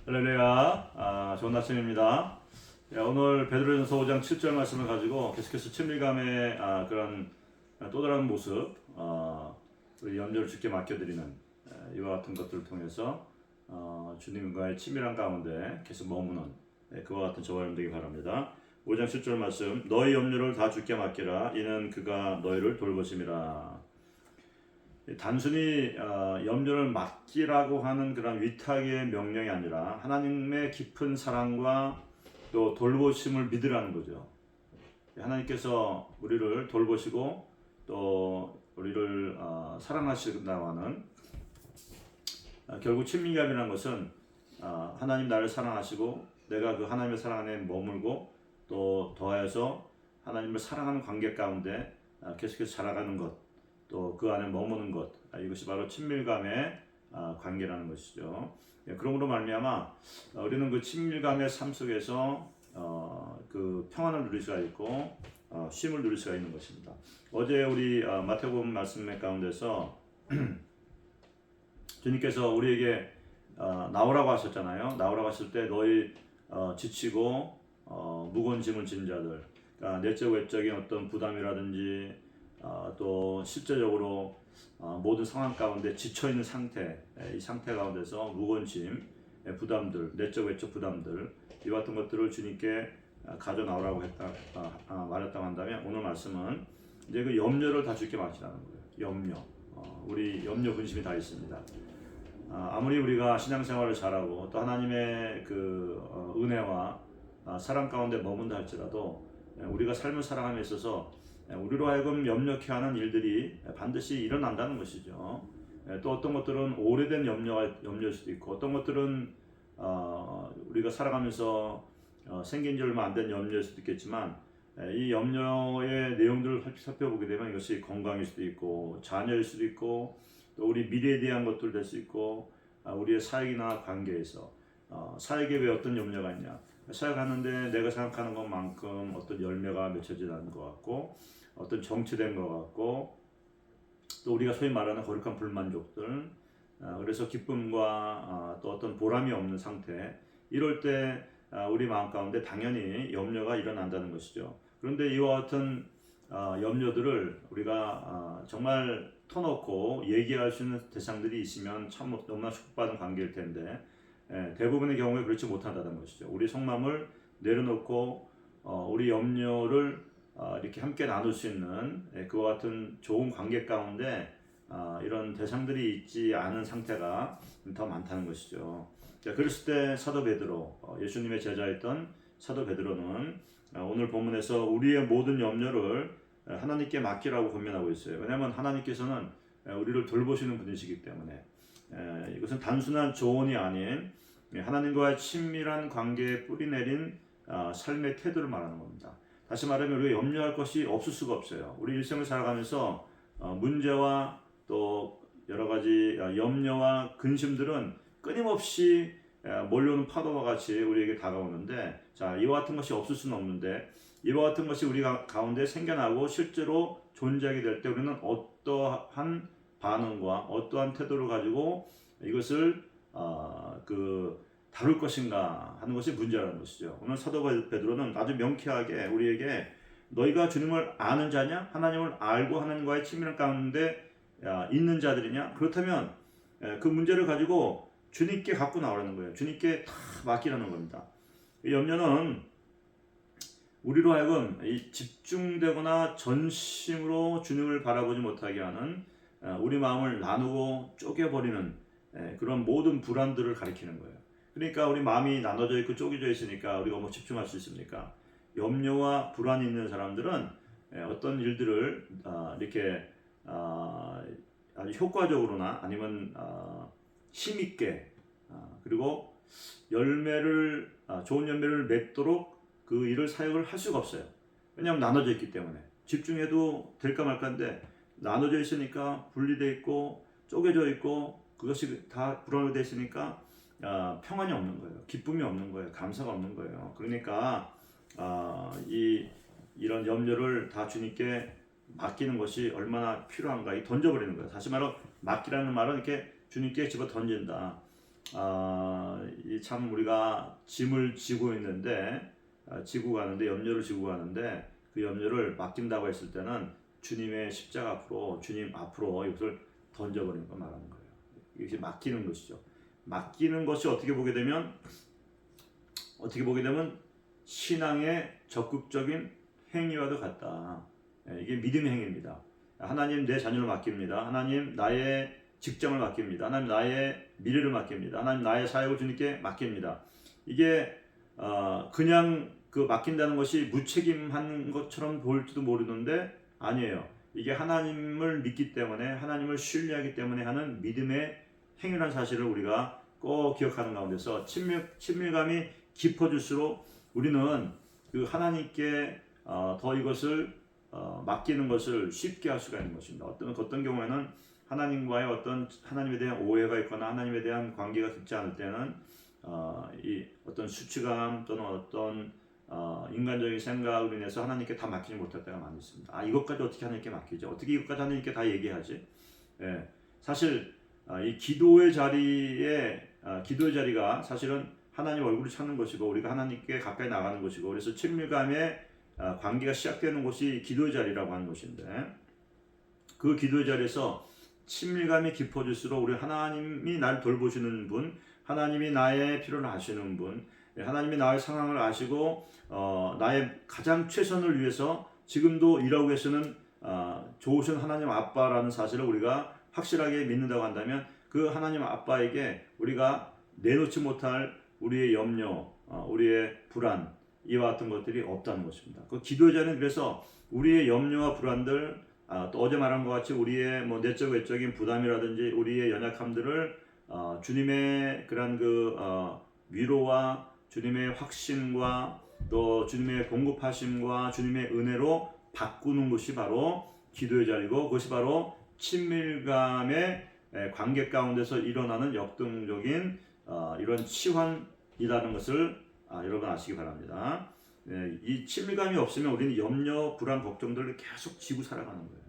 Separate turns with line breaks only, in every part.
할렐루야. 좋은 아침입니다. 오늘 베드로전서 5장 7절 말씀을 가지고 계속해서 친밀감의 그런 또 다른 모습, 우리 염려를 주께 맡겨드리는 이와 같은 것들을 통해서 주님과의 친밀한 가운데 계속 머무는 그와 같은 저와 여러분 되기 바랍니다. 5장 7절 말씀, 너희 염려를 다 주께 맡기라. 이는 그가 너희를 돌보심이라. 단순히 염려를 맡기라고 하는 그런 위탁의 명령이 아니라 하나님의 깊은 사랑과 또 돌보심을 믿으라는 거죠. 하나님께서 우리를 돌보시고 또 우리를 사랑하신다고 하는 결국 친밀감이라는 것은 하나님 나를 사랑하시고 내가 그 하나님의 사랑 안에 머물고 또 더해서 하나님을 사랑하는 관계 가운데 계속해서 자라가는 것, 또 그 안에 머무는 것, 이것이 바로 친밀감의 관계라는 것이죠. 그러므로 말미암아 우리는 그 친밀감의 삶 속에서 그 평안을 누릴 수가 있고 쉼을 누릴 수가 있는 것입니다. 어제 우리 마태복음 말씀 가운데서 주님께서 우리에게 나오라고 하셨잖아요. 나오라고 하실 때 너희 지치고 무거운 짐을 진 자들, 그러니까 내적 외적인 어떤 부담이라든지 또 실제적으로 모든 상황 가운데 지쳐 있는 상태, 이 상태 가운데서 무거운 짐, 부담들, 내적 외적 부담들, 이와 같은 것들을 주님께 가져 나오라고 말했다고 한다면 오늘 말씀은 이제 그 염려를 다 주께 맡기라는 거예요. 염려, 우리 염려 근심이 다 있습니다. 아무리 우리가 신앙생활을 잘하고 또 하나님의 그 은혜와 사랑 가운데 머문다 할지라도 우리가 삶을 살아감에 있어서 우리로 하여금 염려케 하는 일들이 반드시 일어난다는 것이죠. 또 어떤 것들은 오래된 염려일 수도 있고 어떤 것들은 우리가 살아가면서 생긴 지 얼마 안 된 염려일 수도 있겠지만 이 염려의 내용들을 살펴보게 되면 이것이 건강일 수도 있고 자녀일 수도 있고 또 우리 미래에 대한 것들 될 수 있고 우리의 사역이나 관계에서 사역에 왜 어떤 염려가 있냐, 사역하는데 내가 생각하는 것만큼 어떤 열매가 맺혀지지 않는 것 같고 어떤 정체된 것 같고 또 우리가 소위 말하는 거룩한 불만족들, 그래서 기쁨과 또 어떤 보람이 없는 상태, 이럴 때 우리 마음 가운데 당연히 염려가 일어난다는 것이죠. 그런데 이와 같은 염려들을 우리가 정말 터놓고 얘기할 수 있는 대상들이 있으면 참 너무나 축복받은 관계일 텐데 대부분의 경우에 그렇지 못한다는 것이죠. 우리 속마음을 내려놓고 우리 염려를 이렇게 함께 나눌 수 있는 그와 같은 좋은 관계 가운데 이런 대상들이 있지 않은 상태가 더 많다는 것이죠. 자, 그랬을 때 사도 베드로, 예수님의 제자였던 사도 베드로는 오늘 본문에서 우리의 모든 염려를 하나님께 맡기라고 권면하고 있어요. 왜냐하면 하나님께서는 우리를 돌보시는 분이시기 때문에 이것은 단순한 조언이 아닌 하나님과의 친밀한 관계에 뿌리내린 삶의 태도를 말하는 겁니다. 다시 말하면 우리가 염려할 것이 없을 수가 없어요. 우리 일생을 살아가면서 문제와 또 여러 가지 염려와 근심들은 끊임없이 몰려오는 파도와 같이 우리에게 다가오는데, 자, 이와 같은 것이 없을 수는 없는데 이와 같은 것이 우리 가운데 생겨나고 실제로 존재하게 될 때 우리는 어떠한 반응과 어떠한 태도를 가지고 이것을 다룰 것인가 하는 것이 문제라는 것이죠. 오늘 사도 베드로는 아주 명쾌하게 우리에게 너희가 주님을 아는 자냐? 하나님을 알고 하나님과의 친밀한 가운데 있는 자들이냐? 그렇다면 그 문제를 가지고 주님께 갖고 나오라는 거예요. 주님께 다 맡기라는 겁니다. 이 염려는 우리로 하여금 집중되거나 전심으로 주님을 바라보지 못하게 하는 우리 마음을 나누고 쪼개버리는 그런 모든 불안들을 가리키는 거예요. 그러니까 우리 마음이 나눠져 있고 쪼개져 있으니까 우리가 뭐 집중할 수 있습니까? 염려와 불안이 있는 사람들은 어떤 일들을 이렇게 아주 효과적으로나 아니면 힘있게 그리고 좋은 열매를 맺도록 그 일을 사역을 할 수가 없어요. 왜냐하면 나눠져 있기 때문에 집중해도 될까 말까인데 나눠져 있으니까 분리되어 있고 쪼개져 있고 그것이 다 불안되어 있으니까 평안이 없는 거예요. 기쁨이 없는 거예요. 감사가 없는 거예요. 그러니까 이런 염려를 다 주님께 맡기는 것이 얼마나 필요한가, 던져버리는 거예요. 다시 말로 맡기라는 말은 이렇게 주님께 집어 던진다. 이 참 우리가 짐을 지고 있는데 지고 가는데 염려를 지고 가는데 그 염려를 맡긴다고 했을 때는 주님의 십자가 앞으로 주님 앞으로 이것을 던져버리는 거 말하는 거예요. 이것이 맡기는 것이죠. 맡기는 것이 어떻게 보게 되면 신앙의 적극적인 행위와도 같다. 이게 믿음의 행위입니다. 하나님 내 자녀를 맡깁니다. 하나님 나의 직장을 맡깁니다. 하나님 나의 미래를 맡깁니다. 하나님 나의 사역을 주님께 맡깁니다. 이게 그냥 그 맡긴다는 것이 무책임한 것처럼 보일지도 모르는데 아니에요. 이게 하나님을 믿기 때문에 하나님을 신뢰하기 때문에 하는 믿음의 행위라는 사실을 우리가 꼭 기억하는 가운데서 친밀감이 깊어질수록 우리는 그 하나님께 더 이것을 맡기는 것을 쉽게 할 수가 있는 것입니다. 어떤 경우에는 하나님과의 하나님에 대한 오해가 있거나 하나님에 대한 관계가 깊지 않을 때는 이 어떤 수치감 또는 어떤 인간적인 생각으로 인해서 하나님께 다 맡기지 못할 때가 많이 있습니다. 이것까지 어떻게 하나님께 맡기죠? 어떻게 이것까지 하나님께 다 얘기하지? 사실 이 기도의 자리가 사실은 하나님 얼굴을 찾는 것이고 우리가 하나님께 가까이 나가는 것이고 그래서 친밀감의 관계가 시작되는 곳이 기도의 자리라고 하는 것인데 그 기도의 자리에서 친밀감이 깊어질수록 우리 하나님이 날 돌보시는 분, 하나님이 나의 필요를 아시는 분, 하나님이 나의 상황을 아시고 나의 가장 최선을 위해서 지금도 일하고 계시는 좋으신 하나님 아빠라는 사실을 우리가 확실하게 믿는다고 한다면 그 하나님 아빠에게 우리가 내놓지 못할 우리의 염려, 우리의 불안 이와 같은 것들이 없다는 것입니다. 그 기도의 자리는 그래서 우리의 염려와 불안들 또 어제 말한 것 같이 우리의 내적 외적인 부담이라든지 우리의 연약함들을 주님의 그런 위로와 주님의 확신과 또 주님의 공급하심과 주님의 은혜로 바꾸는 것이 바로 기도의 자리고 그것이 바로 친밀감의 관계 가운데서 일어나는 역동적인 이런 치환이라는 것을 여러분 아시기 바랍니다. 이 친밀감이 없으면 우리는 염려, 불안, 걱정들을 계속 지고 살아가는 거예요.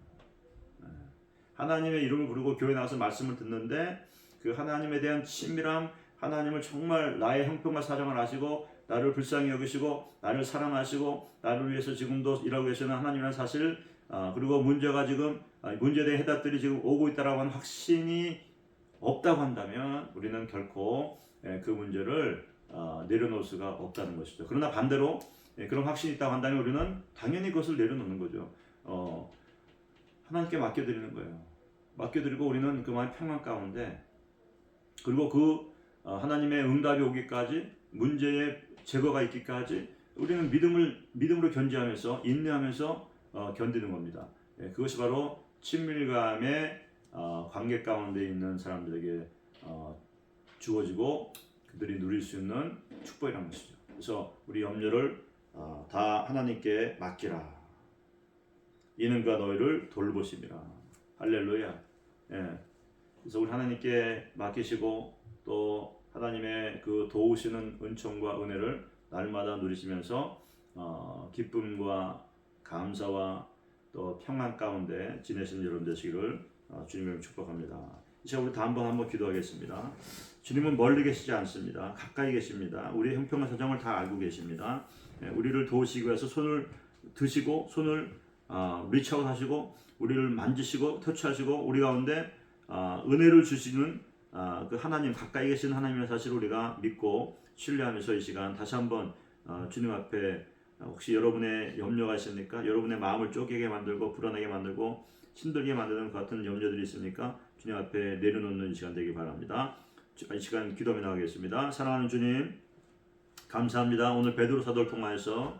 하나님의 이름을 부르고 교회 나와서 말씀을 듣는데 그 하나님에 대한 친밀함, 하나님을 정말 나의 형편과 사정을 아시고 나를 불쌍히 여기시고 나를 사랑하시고 나를 위해서 지금도 일하고 계시는 하나님이라는 사실 그리고 문제에 대한 해답들이 지금 오고 있다라고 하는 확신이 없다고 한다면 우리는 결코 그 문제를 내려놓을 수가 없다는 것이죠. 그러나 반대로 그런 확신이 있다고 한다면 우리는 당연히 그것을 내려놓는 거죠. 하나님께 맡겨드리는 거예요. 맡겨드리고 우리는 그만 평안 가운데 그리고 하나님의 응답이 오기까지 문제의 제거가 있기까지 우리는 믿음으로 견지하면서 인내하면서 견디는 겁니다. 그것이 바로 친밀감의 관계 가운데 있는 사람들에게 주어지고 그들이 누릴 수 있는 축복이라는 것이죠. 그래서 우리 염려를 다 하나님께 맡기라. 이는 그가 너희를 돌보심이라. 할렐루야. 그래서 우리 하나님께 맡기시고 또 하나님의 그 도우시는 은총과 은혜를 날마다 누리시면서 기쁨과 감사와 또 평안 가운데 지내시는 여러분 되시기를 주님을 축복합니다. 이제 우리 다 한번 기도하겠습니다. 주님은 멀리 계시지 않습니다. 가까이 계십니다. 우리의 형편과 사정을 다 알고 계십니다. 우리를 도우시기 위해서 손을 드시고 손을 리치아웃 하시고 우리를 만지시고 터치하시고 우리 가운데 은혜를 주시는 그 하나님 가까이 계신 하나님의 사실을 우리가 믿고 신뢰하면서 이 시간 다시 한번 주님 앞에 혹시 여러분의 염려가 있습니까? 여러분의 마음을 쪼개게 만들고 불안하게 만들고 힘들게 만드는 것 같은 염려들이 있습니까? 주님 앞에 내려놓는 시간 되길 바랍니다. 이 시간 기도하며 나가겠습니다. 사랑하는 주님 감사합니다. 오늘 베드로 사도를 통하여서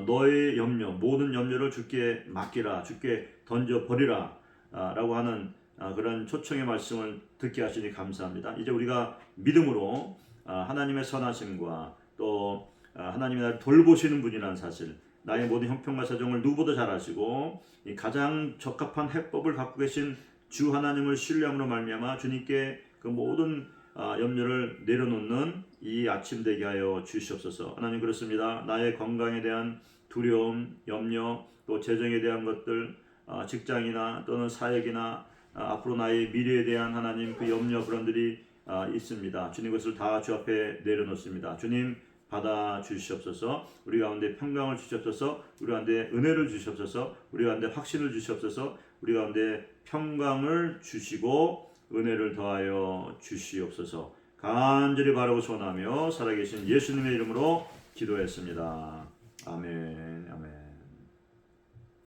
너의 염려 모든 염려를 주께 맡기라 주께 던져버리라 라고 하는 그런 초청의 말씀을 듣게 하시니 감사합니다. 이제 우리가 믿음으로 하나님의 선하심과 또 하나님이 나를 돌보시는 분이라는 사실 나의 모든 형편과 사정을 누구보다 잘 아시고 가장 적합한 해법을 갖고 계신 주 하나님을 신뢰함으로 말미암아 주님께 그 모든 염려를 내려놓는 이 아침 되게 하여 주시옵소서. 하나님 그렇습니다. 나의 건강에 대한 두려움, 염려, 또 재정에 대한 것들, 직장이나 또는 사역이나 앞으로 나의 미래에 대한 하나님 그 염려 불안들이 있습니다. 주님 것을 다 주 앞에 내려놓습니다. 주님 받아 주시옵소서. 우리 가운데 평강을 주시옵소서. 우리 가운데 은혜를 주시옵소서. 우리 가운데 확신을 주시옵소서. 우리 가운데 평강을 주시고 은혜를 더하여 주시옵소서. 간절히 바라고 소원하며 살아계신 예수님의 이름으로 기도했습니다. 아멘. 아멘.